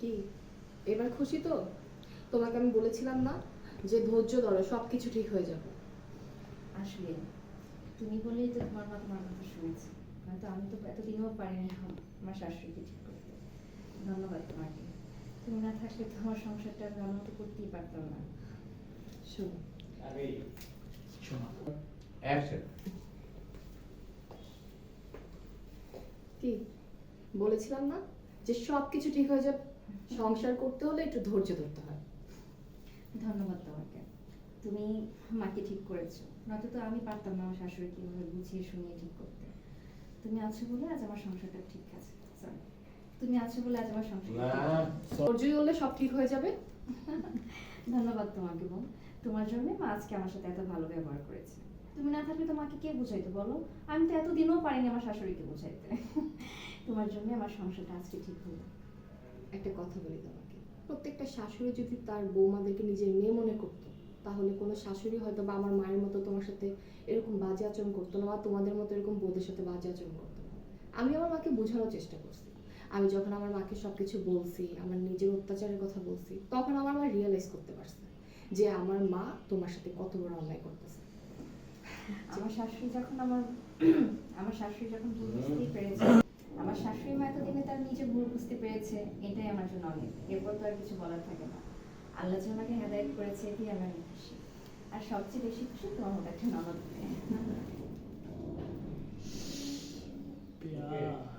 কি এবার খুশি তো? তোমাকে আমি বলেছিলাম না যে ধৈর্য ধরো, সবকিছু ঠিক হয়ে যাবে। আসলে তুমি বলেই তো তোমার মা তোমার কথা শুনেছে, নয়তো আমি তো এতদিনও পারিনি আমার শাশুড়িকে ঠিক করতে। ধন্যবাদ তোমাকে। তুমি না থাকলে তো আমার সংসারটা আমি ভালো মতো করতেই পারতাম না। শোনো, অ্যাকশন। কি বলেছিলাম না যে সবকিছু ঠিক হয়ে যাবে? সংসার করতে হলে একটু ধৈর্য ধরতে হয়। ধন্যবাদ তোমাকে। তুমি মাকে ঠিক করেছো, নয়তো তো আমি পারতাম না আমার শাশুড়িকে এভাবে বুঝিয়ে শুনিয়ে ঠিক করতে। তুমি আছো বলে আজ আমার সংসারটা ঠিক আছে। সরি, তুমি আছো বলে আজ আমার সংসারটা ঠিক আছে। ধৈর্যই হলে সব ঠিক হয়ে যাবে। ধন্যবাদ তোমাকে বোন। তোমার জন্য মা আজকে আমার সাথে এত ভালো ব্যবহার করেছে। তুমি না থাকলে তোমাকে কে বুঝাইতো বলো? আমি তো এতদিনও পারিনি আমার শাশুড়িকে বুঝাইতে। তোমার জন্য আমার সংসারটা আজকে ঠিক হলো। একটা কথা বলি তোমাকে, প্রত্যেকটা শাশুড়ি যদি তার বৌমাদেরকে নিজের মেয়ে মনে করতো, তাহলে কোনো শাশুড়ি হয়তো বা আমার মায়ের মতো তোমার সাথে এরকম বাজে আচরণ করতো না, বা তোমাদের মতো এরকম বোদের সাথে বাজে আচরণ করতো না। আমি আমার মাকে বোঝানোর চেষ্টা করছি। আমি যখন আমার মাকে সবকিছু বলছি, আমার নিজের অত্যাচারের কথা বলছি, তখন আমার মা রিয়েলাইজ করতে পারছে যে আমার মা তোমার সাথে কত বড় অন্যায় করতেছে। আমার শাশুড়ি যখন আমার শাশুড়ি যখন ভুল বুঝতেই পেরেছে, আমার শাশুড়ি মা এতদিনে তার নিজে ভুল বুঝতে পেরেছে, এটাই আমার জন্য অনেক। এরপর তো আর কিছু বলার থাকে না। আল্লাহ যে আমাকে হেদায়েত করেছে, এতেই আমি অনেক খুশি। আর সবচেয়ে বেশি খুশি তোমার মতো একটা ননদ পেয়ে। प्यार